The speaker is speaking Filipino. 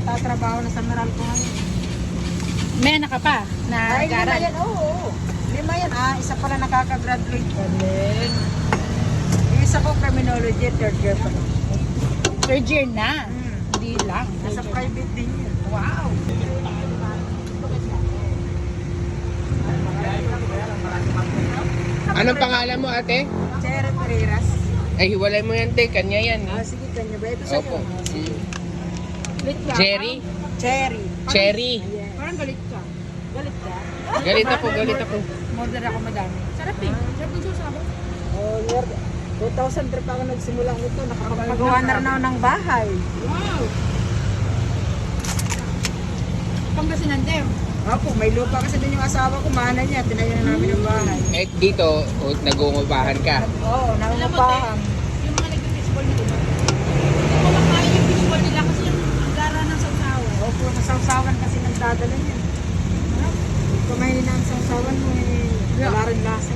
nagtatrabaho na sa Meralco ngayon. May anak ka pa na Ay, lima nag-aaral. yan, oo. Lima yan, isa pala nakaka-graduate. Galing. Yung isa ko, criminology, third year pa lang. Third year na. Hmm. Hindi lang. Nasa Third year. private din yun. Wow! Anong pangalan mo, ate? Cherry Pereiras. Ay, hiwalay mo yan, te. Kanya yan, eh. Sige, kanya ba? Ito sa'yo. Opo. Galit ka? Cherry? Cherry. Cherry. Yes. Parang galit ka. Galit ka? Galit ako, galit ako. Modern ako madami. Sarap eh. Sarap ng sauce ako. Oh, Lord. 2003 pa ako nagsimula nito. Nakapagawa na rin ako ng bahay. Wow! Pangasinan din. Opo, may lupa kasi din yung asawa ko. Mana niya, tinayo na namin ang bahay. Eh, dito, nagungupahan ka. Oo, nangungupahan. Yung mga nag-fishball nila, diba? Hindi ko makain yung fishball nila kasi yung gara ng sausawan. Opo, masawsawan kasi nagdadala niya. Kung mahina ang sawsawan mo, wala rin lasa.